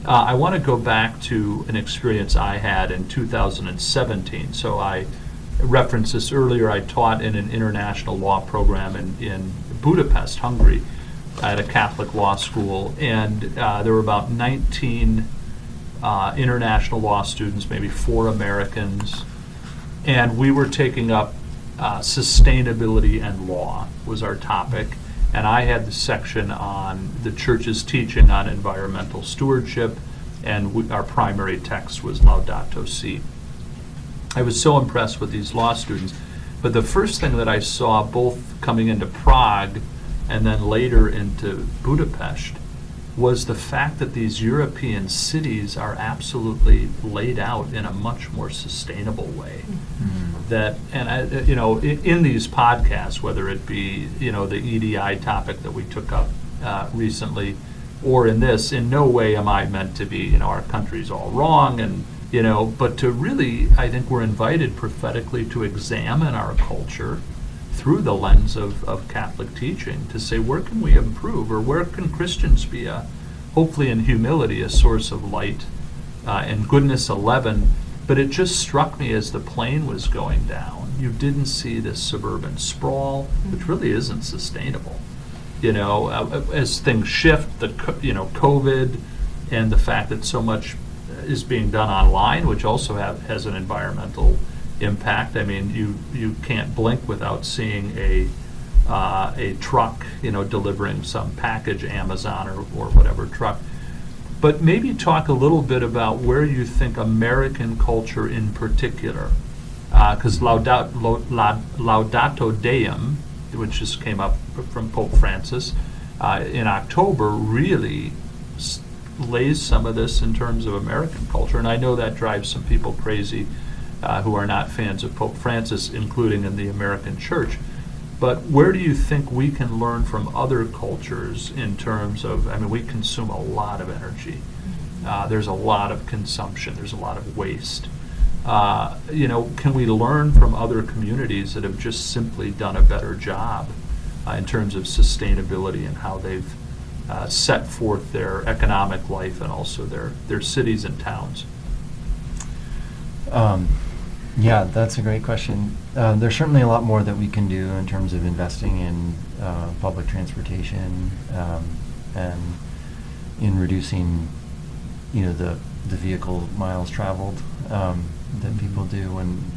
I want to go back to an experience I had in 2017. So I referenced this earlier. I taught in an international law program in Budapest, Hungary, at a Catholic law school, and there were about 19 international law students, maybe 4 Americans, and we were taking up sustainability and law was our topic. And I had the section on the church's teaching on environmental stewardship, and our primary text was Laudato Si. I was so impressed with these law students, but the first thing that I saw, both coming into Prague and then later into Budapest, was the fact that these European cities are absolutely laid out in a much more sustainable way. That, and in these podcasts, whether it be the EDI topic that we took up recently, or in this, in no way am I meant to be our country's all wrong, and but to really, I think we're invited prophetically to examine our culture through the lens of Catholic teaching, to say, where can we improve, or where can Christians be hopefully in humility, a source of light and goodness. 11. But it just struck me as the plane was going down, you didn't see this suburban sprawl, which really isn't sustainable. As things shift, the COVID and the fact that so much is being done online, which also has an environmental impact. I mean, you can't blink without seeing a truck, delivering some package, Amazon or whatever truck. But maybe talk a little bit about where you think American culture in particular, because Laudato Deum, which just came up from Pope Francis in October, really lays some of this in terms of American culture. And I know that drives some people crazy who are not fans of Pope Francis, including in the American church. But where do you think we can learn from other cultures in terms of, we consume a lot of energy. There's a lot of consumption. There's a lot of waste. Can we learn from other communities that have just simply done a better job in terms of sustainability and how they've set forth their economic life and also their cities and towns? Yeah, that's a great question. There's certainly a lot more that we can do in terms of investing in public transportation and in reducing, the vehicle miles traveled that people do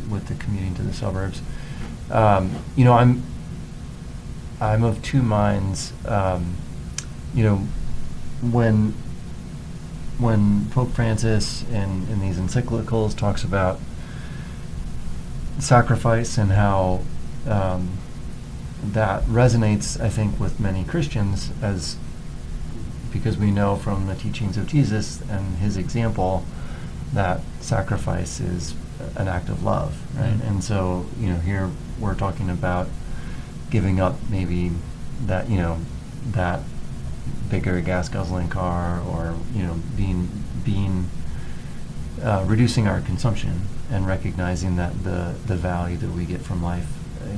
with the commuting to the suburbs. I'm of two minds. When Pope Francis in these encyclicals talks about sacrifice and how that resonates, I think, with many Christians, because we know from the teachings of Jesus and his example that sacrifice is an act of love, right? Mm-hmm. And so, here we're talking about giving up maybe that, that bigger gas guzzling car, or being reducing our consumption and recognizing that the value that we get from life,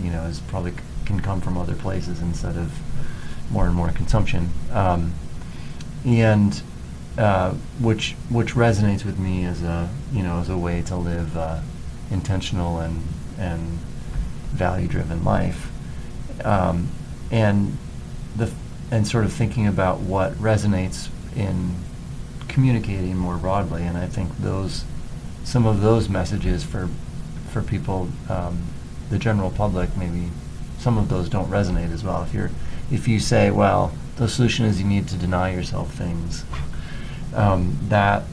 is probably can come from other places instead of more and more consumption, and which resonates with me as a way to live intentional and value-driven life, and sort of thinking about what resonates in communicating more broadly. And I think some of those messages for people, the general public, maybe some of those don't resonate as well. If you say, well, the solution is you need to deny yourself things, that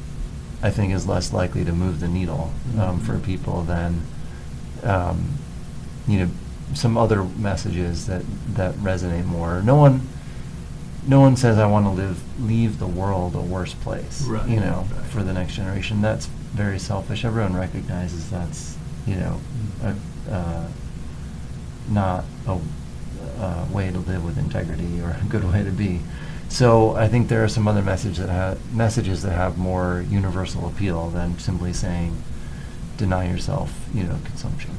I think is less likely to move the needle for people than some other messages that resonate more. No one says I want to leave the world a worse place, right. For the next generation. That's very selfish. Everyone recognizes that's not a way to live with integrity or a good way to be. So I think there are some other messages that have more universal appeal than simply saying deny yourself, consumption.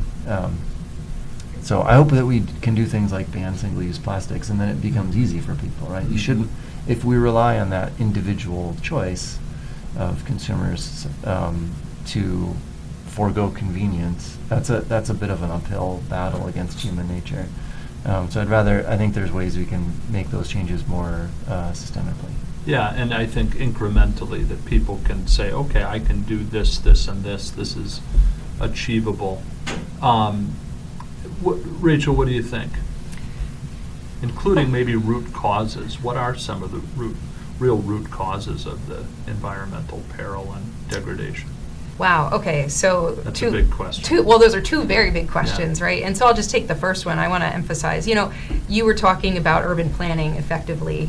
So I hope that we can do things like ban single-use plastics, and then it becomes easy for people, right? You shouldn't, if we rely on that individual choice, of consumers to forego convenience. That's a bit of an uphill battle against human nature. So I think there's ways we can make those changes more systemically. Yeah, and I think incrementally that people can say, okay, I can do this, this, and this. This is achievable. Rachel, what do you think? Including maybe root causes. What are some of the real root causes of the environmental peril and degradation? Wow, okay, so That's a big question. well, those are two very big questions, Yeah. right? And so I'll just take the first one. I want to emphasize, you were talking about urban planning effectively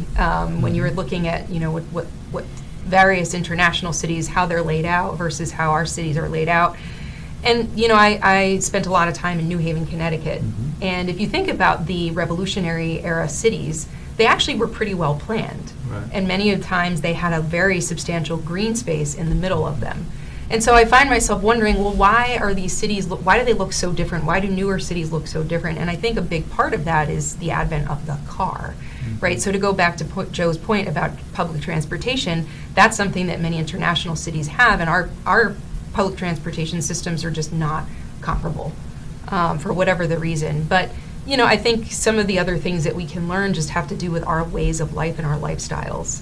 when you were looking at, what various international cities, how they're laid out versus how our cities are laid out. And, I spent a lot of time in New Haven, Connecticut. Mm-hmm. And if you think about the Revolutionary era cities, they actually were pretty well planned. Right. And many of the times they had a very substantial green space in the middle of them. And so I find myself wondering, well, why are these cities, why do they look so different? Why do newer cities look so different? And I think a big part of that is the advent of the car, right? So to go back to Joe's point about public transportation, that's something that many international cities have, and our public transportation systems are just not comparable for whatever the reason. But, I think some of the other things that we can learn just have to do with our ways of life and our lifestyles.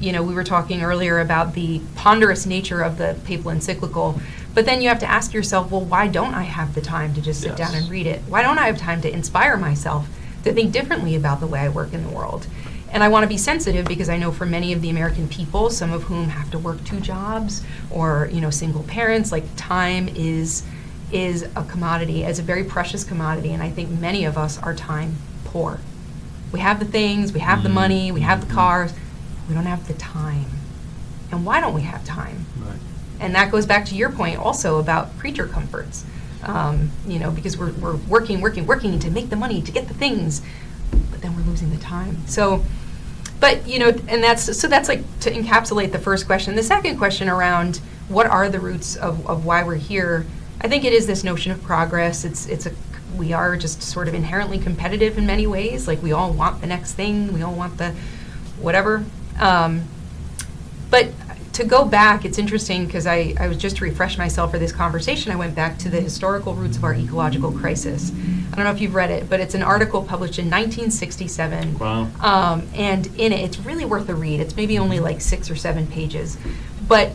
We were talking earlier about the ponderous nature of the papal encyclical, but then you have to ask yourself, well, why don't I have the time to just sit down and read it? Why don't I have time to inspire myself to think differently about the way I work in the world? And I want to be sensitive because I know for many of the American people, some of whom have to work 2 jobs or, single parents, like time is a commodity, is a very precious commodity, and I think many of us are time poor. We have the things, we have the money, we have the cars, we don't have the time. And why don't we have time? Right. And that goes back to your point also about creature comforts. Because we're working to make the money, to get the things, but then we're losing the time. So, and that's like to encapsulate the first question. The second question around what are the roots of why we're here, I think it is this notion of progress. We are just sort of inherently competitive in many ways. Like we all want the next thing, we all want the whatever. But to go back, it's interesting because I was just to refresh myself for this conversation, I went back to the historical roots of our ecological crisis. I don't know if you've read it, but it's an article published in 1967. Wow. And in it, it's really worth a read. It's maybe only like 6 or 7 pages. But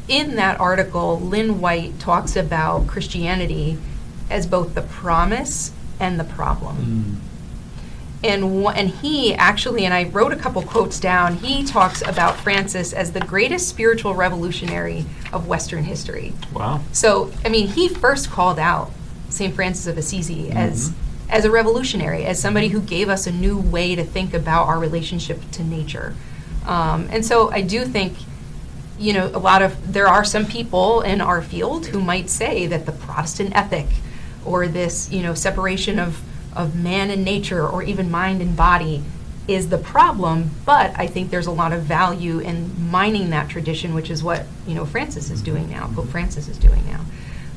in that article, Lynn White talks about Christianity as both the promise and the problem. And he actually, and I wrote a couple quotes down, he talks about Francis as the greatest spiritual revolutionary of Western history. Wow. So, he first called out St. Francis of Assisi as a revolutionary, as somebody who gave us a new way to think about our relationship to nature. And so I do think, there are some people in our field who might say that the Protestant ethic or this, separation of man and nature or even mind and body is the problem, but I think there's a lot of value in mining that tradition, which is what, Francis is doing now, Pope Francis is doing now.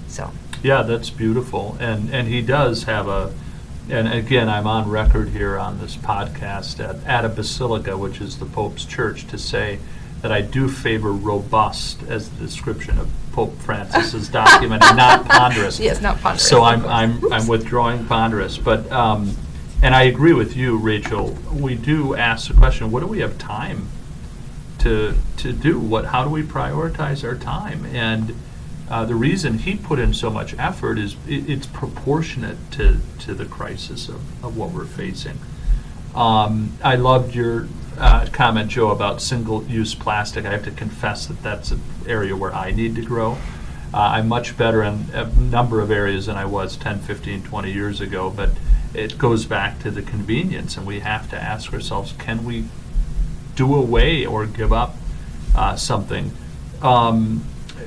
So. Yeah, that's beautiful. And he does have and again, I'm on record here on this podcast at a Basilica, which is the Pope's church, to say that I do favor robust as the description of Pope Francis's document, and not ponderous. Yes, not ponderous. So I'm withdrawing ponderous. But and I agree with you, Rachel. We do ask the question: what do we have time to do? How do we prioritize our time? And the reason he put in so much effort is it's proportionate to the crisis of what we're facing. I loved your comment, Joe, about single-use plastic. I have to confess that that's an area where I need to grow. I'm much better in a number of areas than I was 10, 15, 20 years ago, but it goes back to the convenience, and we have to ask ourselves, can we do away or give up something?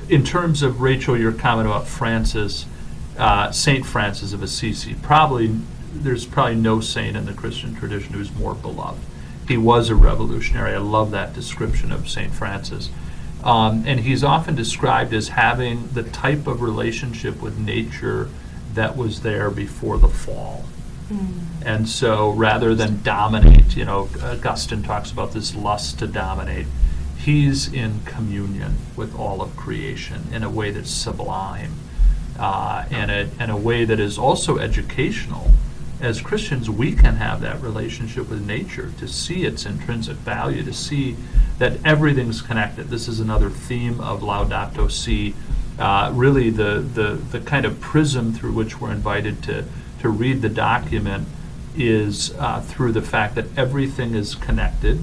In terms of, Rachel, your comment about Francis, St. Francis of Assisi, there's probably no saint in the Christian tradition who's more beloved. He was a revolutionary. I love that description of St. Francis. And he's often described as having the type of relationship with nature that was there before the fall. And so rather than dominate, Augustine talks about this lust to dominate. He's in communion with all of creation in a way that's sublime, and a way that is also educational. As Christians, we can have that relationship with nature, to see its intrinsic value, to see that everything's connected. This is another theme of Laudato Si. Really, the kind of prism through which we're invited to read the document is through the fact that everything is connected,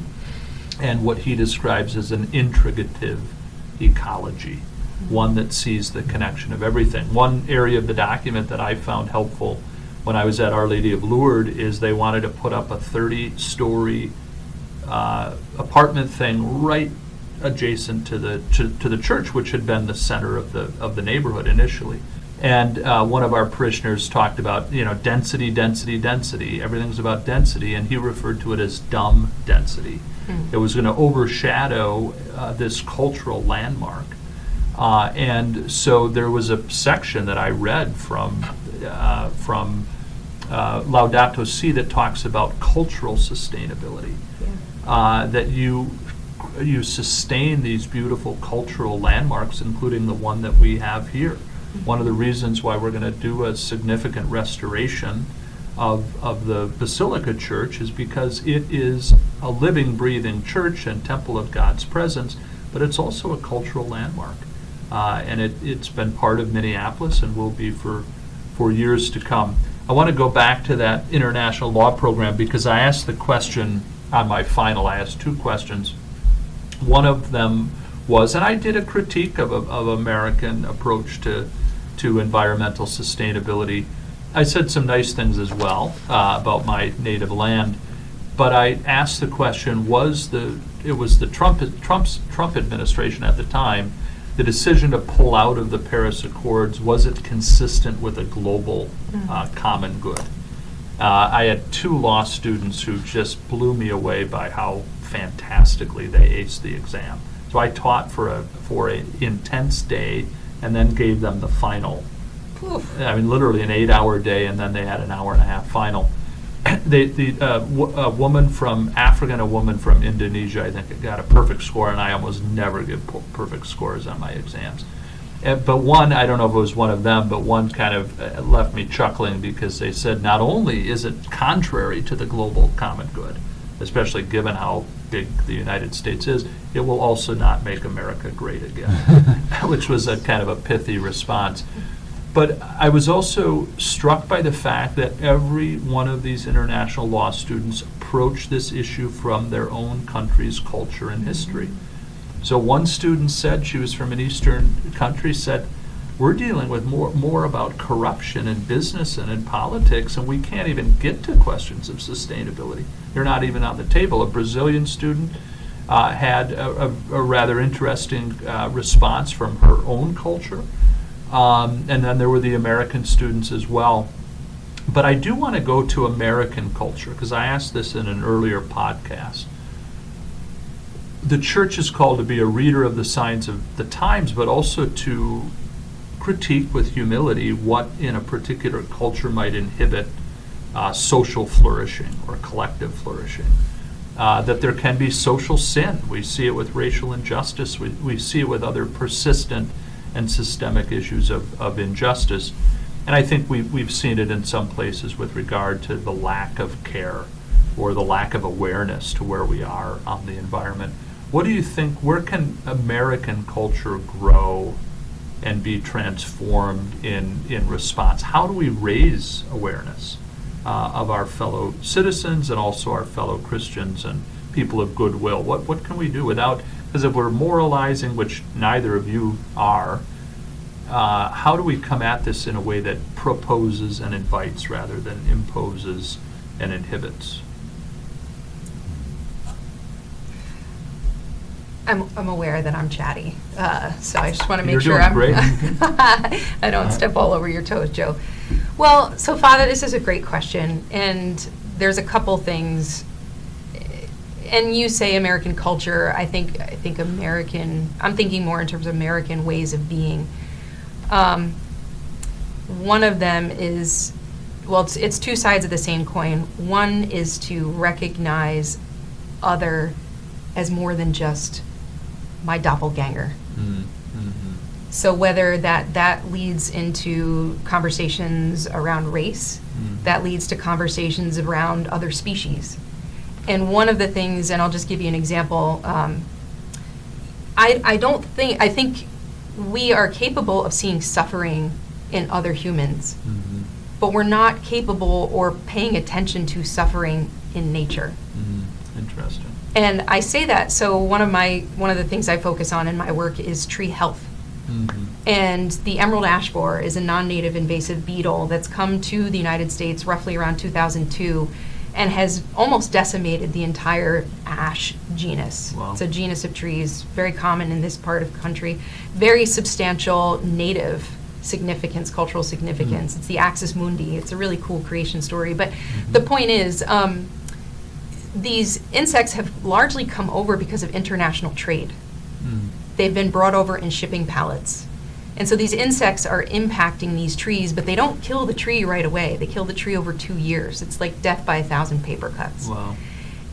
and what he describes as an integrative ecology, one that sees the connection of everything. One area of the document that I found helpful when I was at Our Lady of Lourdes is they wanted to put up a 30-story apartment thing right adjacent to the church, which had been the center of the neighborhood initially. And one of our parishioners talked about, density, density, density. Everything's about density, and he referred to it as dumb density. It was going to overshadow this cultural landmark. And so there was a section that I read from Laudato Si that talks about cultural sustainability. That you sustain these beautiful cultural landmarks, including the one that we have here. One of the reasons why we're going to do a significant restoration of the Basilica Church is because it is a living, breathing church and temple of God's presence, but it's also a cultural landmark. And it's been part of Minneapolis and will be for years to come. I want to go back to that international law program because I asked the question on my final. I asked two questions. One of them was, and I did a critique of American approach to environmental sustainability. I said some nice things as well about my native land, but I asked the question: it was the Trump administration at the time, the decision to pull out of the Paris Accords, was it consistent with a global common good? I had two law students who just blew me away by how fantastically they aced the exam. So I taught for an intense day and then gave them the final. Oof. I mean, literally an 8-hour day, and then they had an hour and a half final. A woman from Africa and a woman from Indonesia, I think, got a perfect score, and I almost never give perfect scores on my exams. But one, I don't know if it was one of them, but one kind of left me chuckling because they said not only is it contrary to the global common good, especially given how big the United States is, it will also not make America great again, which was a kind of a pithy response. But I was also struck by the fact that every one of these international law students approached this issue from their own country's culture and history. So one student said, she was from an Eastern country, said, we're dealing with more about corruption in business and in politics, and we can't even get to questions of sustainability. They're not even on the table. A Brazilian student had a rather interesting response from her own culture. And then there were the American students as well. But I do want to go to American culture, because I asked this in an earlier podcast. The church is called to be a reader of the signs of the times, but also to critique with humility what in a particular culture might inhibit social flourishing or collective flourishing. That there can be social sin. We see it with racial injustice. We see it with other persistent and systemic issues of injustice. And I think we've seen it in some places with regard to the lack of care or the lack of awareness to where we are on the environment. What do you think, where can American culture grow and be transformed in response? How do we raise awareness of our fellow citizens and also our fellow Christians and people of goodwill? What can we do without, because if we're moralizing, which neither of you are, how do we come at this in a way that proposes and invites rather than imposes and inhibits? I'm aware that I'm chatty, so I just want to make You're sure doing I'm great. I don't step all over your toes, Joe. Well, so Father, this is a great question, and there's a couple things. And you say American culture. I think American. I'm thinking more in terms of American ways of being. One of them is, well, it's two sides of the same coin. One is to recognize other as more than just my doppelganger. Mm-hmm. So whether that leads into conversations around race, that leads to conversations around other species. And one of the things, and I'll just give you an example, I think we are capable of seeing suffering in other humans, but we're not capable or paying attention to suffering in nature. Interesting. And I say that, so one of the things I focus on in my work is tree health. And the emerald ash borer is a non-native invasive beetle that's come to the United States roughly around 2002 and has almost decimated the entire ash genus. Wow. It's a genus of trees, very common in this part of the country, very substantial native significance, cultural significance. It's the Axis Mundi. It's a really cool creation story. But the point is, these insects have largely come over because of international trade. They've been brought over in shipping pallets. And so these insects are impacting these trees, but they don't kill the tree right away. They kill the tree over 2 years. It's like death by 1,000 paper cuts. Wow.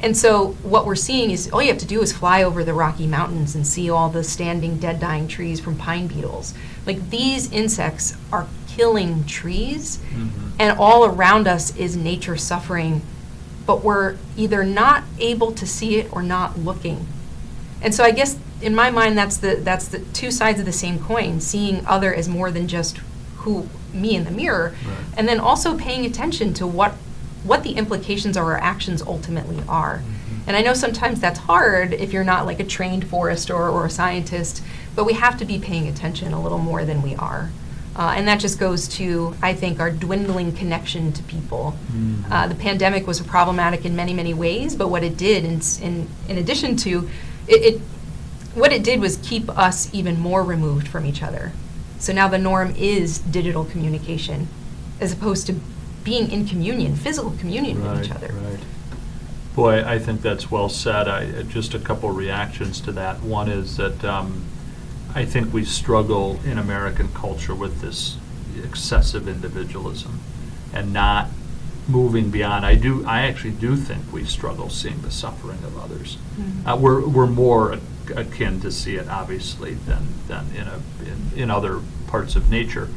And so what we're seeing is all you have to do is fly over the Rocky Mountains and see all the standing dead dying trees from pine beetles. Like, these insects are killing trees, and all around us is nature suffering, but we're either not able to see it or not looking. And so I guess in my mind, that's the two sides of the same coin, seeing other as more than just me in the mirror, and then also paying attention to what the implications of our actions ultimately are. And I know sometimes that's hard if you're not like a trained forester or a scientist, but we have to be paying attention a little more than we are. And that just goes to, I think, our dwindling connection to people. The pandemic was problematic in many, many ways, but what it did, in addition to, what it did was keep us even more removed from each other. So now the norm is digital communication, as opposed to being in communion, physical communion with each other. Right. Boy, I think that's well said. Just a couple reactions to that. One is that I think we struggle in American culture with this excessive individualism and not moving beyond. I actually do think we struggle seeing the suffering of others. We're more akin to see it, obviously, than in other parts of nature.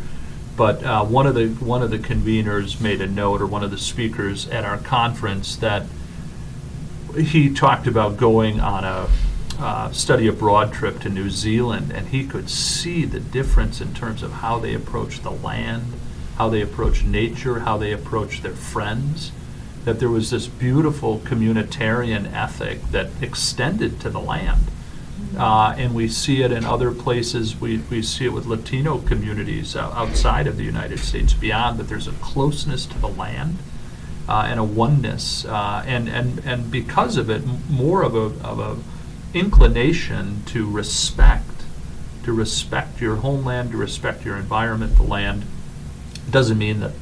But one of the conveners made a note, or one of the speakers at our conference, that he talked about going on a study abroad trip to New Zealand, and he could see the difference in terms of how they approach the land, how they approach nature, how they approach their friends, that there was this beautiful communitarian ethic that extended to the land. And we see it in other places. We see it with Latino communities outside of the United States, beyond that there's a closeness to the land and a oneness. And because of it, more of a inclination to respect your homeland, to respect your environment, the land. It doesn't mean that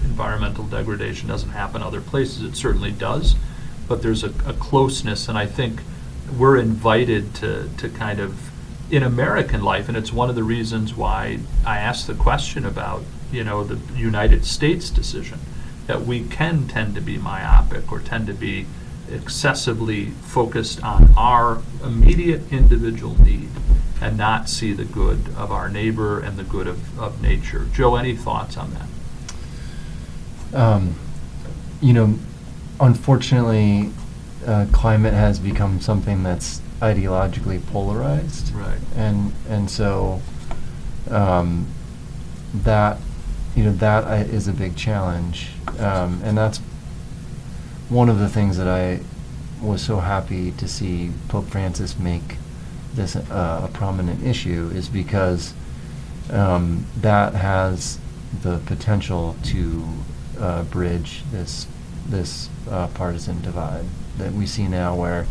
environmental degradation doesn't happen other places. It certainly does, but there's a closeness, and I think we're invited to kind of, in American life, and it's one of the reasons why I asked the question about, the United States decision, that we can tend to be myopic or tend to be excessively focused on our immediate individual need and not see the good of our neighbor and the good of nature. Joe, any thoughts on that? Unfortunately, climate has become something that's ideologically polarized, Right. and so that is a big challenge, and that's one of the things that I was so happy to see Pope Francis make this a prominent issue, is because that has the potential to bridge this partisan divide that we see now, where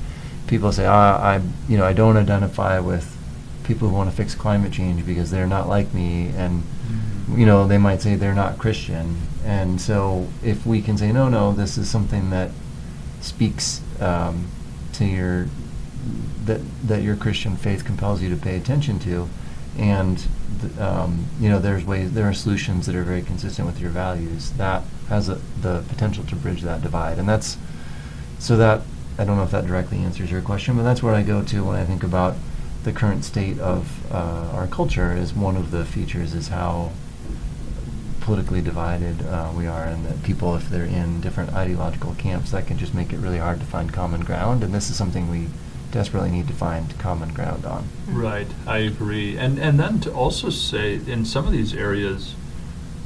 people say, I don't identify with people who want to fix climate change because they're not like me, and they might say they're not Christian. And so if we can say, no, this is something that speaks to that your Christian faith compels you to pay attention to, and there are solutions that are very consistent with your values, that has the potential to bridge that divide. And that's, so that, I don't know if that directly answers your question, but that's what I go to when I think about the current state of our culture is one of the features is how politically divided we are, and that people, if they're in different ideological camps, that can just make it really hard to find common ground, and this is something we desperately need to find common ground on. Right, I agree. And then to also say, in some of these areas,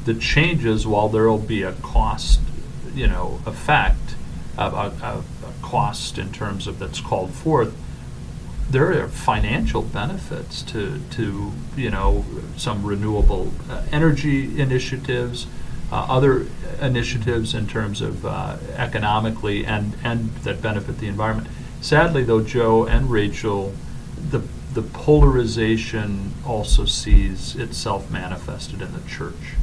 the changes, while there will be a cost, effect, a cost in terms of that's called forth, there are financial benefits to some renewable energy initiatives, other initiatives in terms of economically and that benefit the environment. Sadly, though, Joe and Rachel, the polarization also sees itself manifested in the church.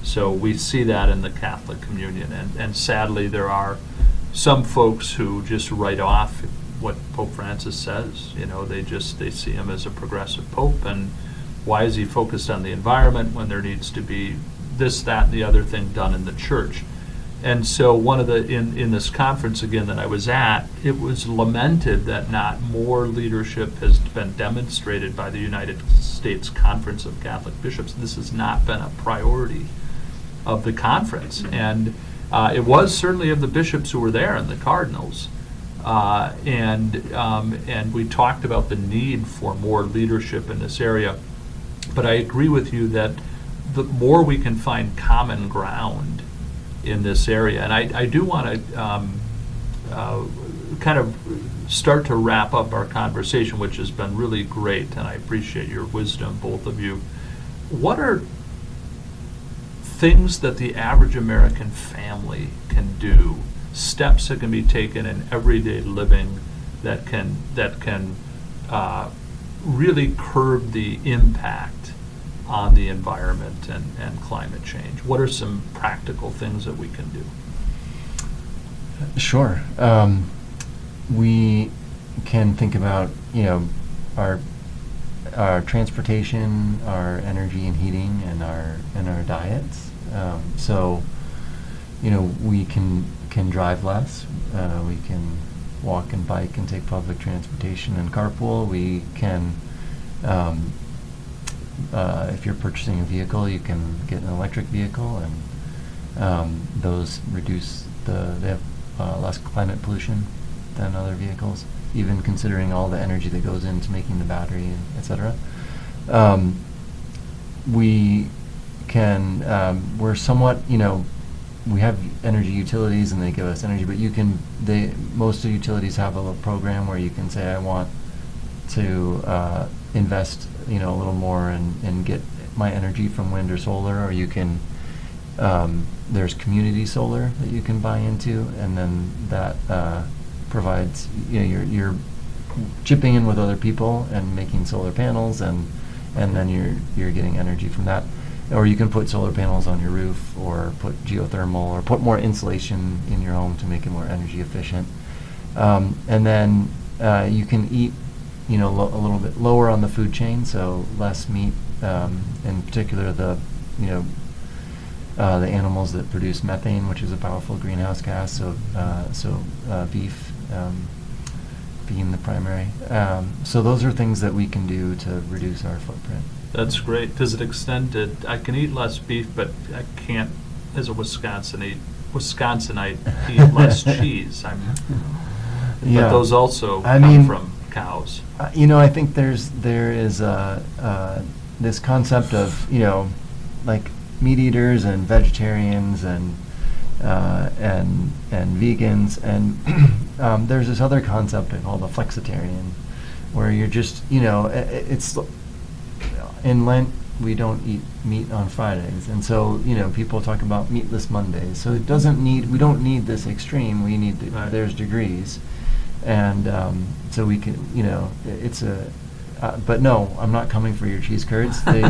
So we see that in the Catholic communion, and sadly there are some folks who just write off what Pope Francis says. They see him as a progressive pope, and why is he focused on the environment when there needs to be this, that, and the other thing done in the church? And so one of the, in this conference again that I was at, it was lamented that not more leadership has been demonstrated by the United States Conference of Catholic Bishops. This has not been a priority of the conference. And it was certainly of the bishops who were there and the cardinals. And we talked about the need for more leadership in this area. But I agree with you that the more we can find common ground in this area, and I do want to kind of start to wrap up our conversation, which has been really great, and I appreciate your wisdom, both of you. What are things that the average American family can do, steps that can be taken in everyday living that can really curb the impact on the environment and climate change? What are some practical things that we can do? Sure. We can think about, our transportation, our energy and heating, and our diets. So, we can drive less. We can walk and bike and take public transportation and carpool. We can, if you're purchasing a vehicle, you can get an electric vehicle, and those reduce they have less climate pollution than other vehicles, even considering all the energy that goes into making the battery, et cetera. We can, we're somewhat, we have energy utilities and they give us energy, but most of the utilities have a little program where you can say, I want to invest, a little more and get my energy from wind or solar, or you can, there's community solar that you can buy into, and then that provides, you're chipping in with other people and making solar panels, and then you're getting energy from that. Or you can put solar panels on your roof, or put geothermal, or put more insulation in your home to make it more energy efficient. And then you can eat, a little bit lower on the food chain, so less meat, in particular the animals that produce methane, which is a powerful greenhouse gas. So beef being the primary. So those are things that we can do to reduce our footprint. That's great. Does it extend to, I can eat less beef, but I can't, as a Wisconsinite, eat less cheese. But those also come from cows. I think there is this concept of, like meat eaters and vegetarians and vegans, and there's this other concept called a flexitarian, where you're just, it's in Lent we don't eat meat on Fridays, and so people talk about meatless Mondays. So we don't need this extreme. We need Right. There's degrees, and so we can it's a. But no, I'm not coming for your cheese curds. They,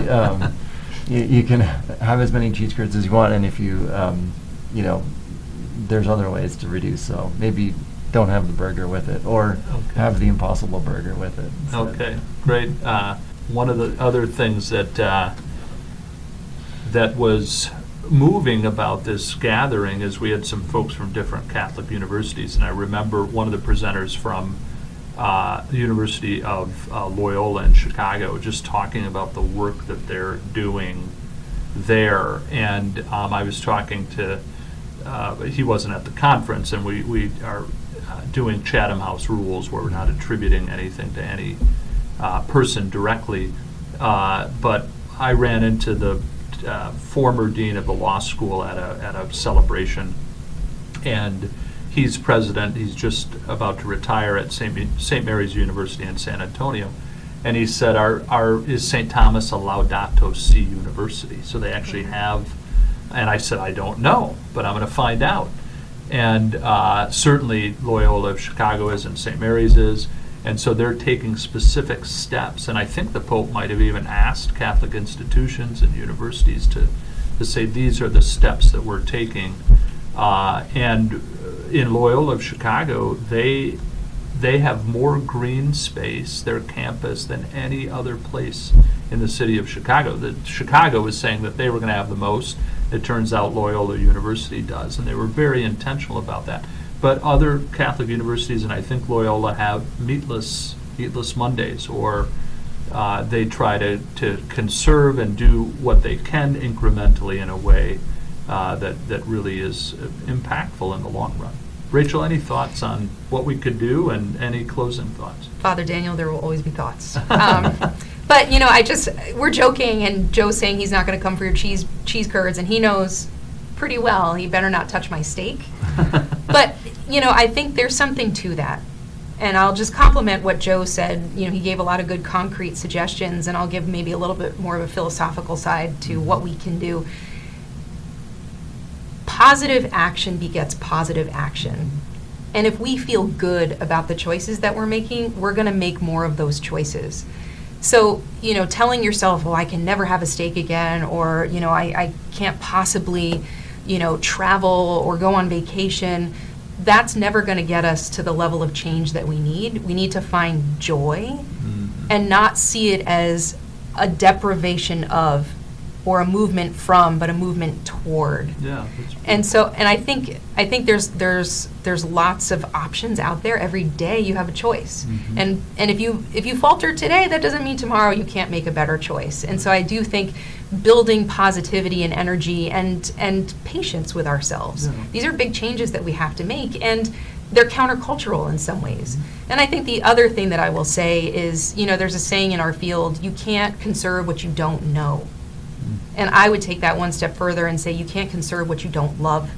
you can have as many cheese curds as you want, and if you there's other ways to reduce. So maybe don't have the burger with it, or have the Impossible Burger with it instead. Okay, great. One of the other things that was moving about this gathering is we had some folks from different Catholic universities, and I remember one of the presenters from the University of Loyola in Chicago, just talking about the work that they're doing there. And I was talking to, he wasn't at the conference, and we are doing Chatham House rules where we're not attributing anything to any person directly. But I ran into the former dean of the law school at a celebration, and he's president. He's just about to retire at St. Mary's University in San Antonio, and he said, "Is St. Thomas a Laudato Si university?" So they actually have, and I said, "I don't know, but I'm going to find out." And certainly Loyola of Chicago is, and St. Mary's is. And so they're taking specific steps, and I think the Pope might have even asked Catholic institutions and universities to say these are the steps that we're taking. And in Loyola of Chicago, they have more green space, their campus, than any other place in the city of Chicago. Chicago was saying that they were going to have the most. It turns out Loyola University does, and they were very intentional about that. But other Catholic universities, and I think Loyola, have meatless Mondays, or they try to conserve and do what they can incrementally in a way that really is impactful in the long run. Rachel, any thoughts on what we could do, and any closing thoughts? Father Daniel, there will always be thoughts. But we're joking, and Joe's saying he's not going to come for your cheese curds, and he knows pretty well he better not touch my steak. But I think there's something to that, and I'll just compliment what Joe said. He gave a lot of good concrete suggestions, and I'll give maybe a little bit more of a philosophical side to what we can do. Positive action begets positive action. And if we feel good about the choices that we're making, we're going to make more of those choices. So, telling yourself, I can never have a steak again, or, I can't possibly, travel or go on vacation, that's never going to get us to the level of change that we need. We need to find joy and not see it as a deprivation of, or a movement from, but a movement toward. Yeah. And I think there's lots of options out there. Every day you have a choice. And if you falter today, that doesn't mean tomorrow you can't make a better choice. And so I do think building positivity and energy and patience with ourselves. Yeah. These are big changes that we have to make, and they're countercultural in some ways. And I think the other thing that I will say is, there's a saying in our field, you can't conserve what you don't know. And I would take that one step further and say you can't conserve what you don't love.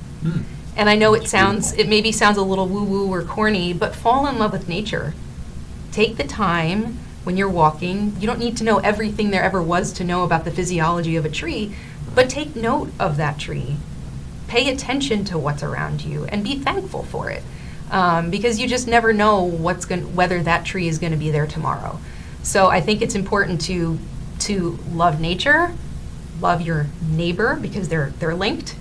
And I know it maybe sounds a little woo-woo or corny, but fall in love with nature. Take the time when you're walking. You don't need to know everything there ever was to know about the physiology of a tree, but take note of that tree. Pay attention to what's around you and be thankful for it, because you just never know whether that tree is going to be there tomorrow. So I think it's important to love nature, love your neighbor, because they're linked,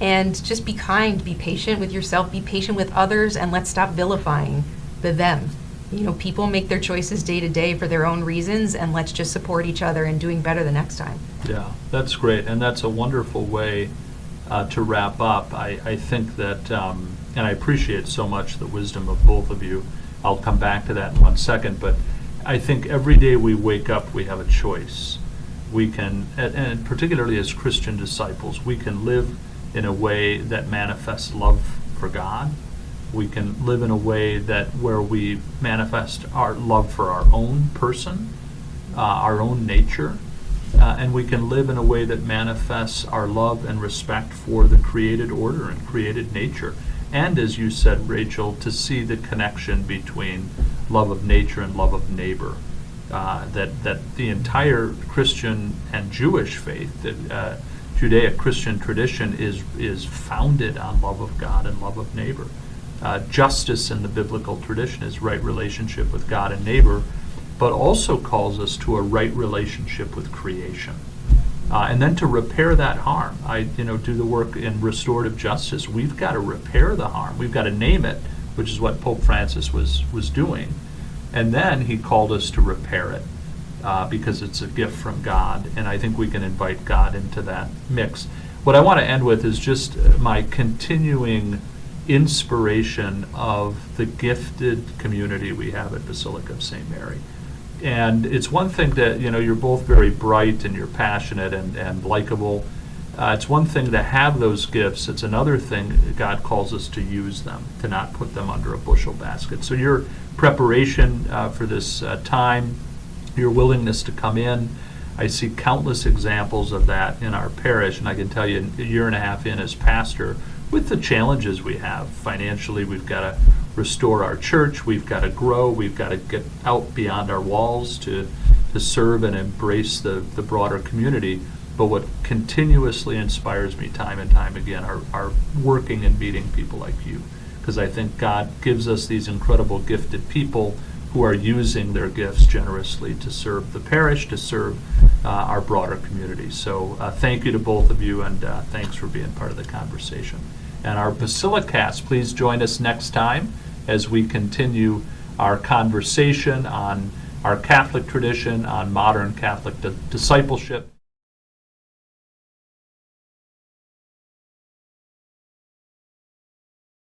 and just be kind, be patient with yourself, be patient with others, and let's stop vilifying the them. People make their choices day to day for their own reasons, and let's just support each other in doing better the next time. Yeah, that's great, and that's a wonderful way to wrap up. I think that, and I appreciate so much the wisdom of both of you. I'll come back to that in 1 second, but I think every day we wake up, we have a choice. We can, and particularly as Christian disciples, we can live in a way that manifests love for God. We can live in a way where we manifest our love for our own person, our own nature, and we can live in a way that manifests our love and respect for the created order and created nature. And as you said, Rachel, to see the connection between love of nature and love of neighbor. That the entire Christian and Jewish faith, Judeo-Christian tradition is founded on love of God and love of neighbor. Justice in the biblical tradition is right relationship with God and neighbor, but also calls us to a right relationship with creation. And then to repair that harm. I do the work in restorative justice. We've got to repair the harm. We've got to name it, which is what Pope Francis was doing. And then he called us to repair it because it's a gift from God, and I think we can invite God into that mix. What I want to end with is just my continuing inspiration of the gifted community we have at Basilica of St. Mary. And it's one thing that, you're both very bright and you're passionate and likable. It's one thing to have those gifts. It's another thing God calls us to use them, to not put them under a bushel basket. So your preparation for this time, your willingness to come in, I see countless examples of that in our parish, and I can tell you a year and a half in as pastor, with the challenges we have. Financially, we've got to restore our church, we've got to grow, we've got to get out beyond our walls to serve and embrace the broader community. But what continuously inspires me time and time again are working and meeting people like you, because I think God gives us these incredible gifted people who are using their gifts generously to serve the parish, to serve our broader community. So thank you to both of you, and thanks for being part of the conversation. And our BasiliCAST, please join us next time as we continue our conversation on our Catholic tradition, on modern Catholic discipleship.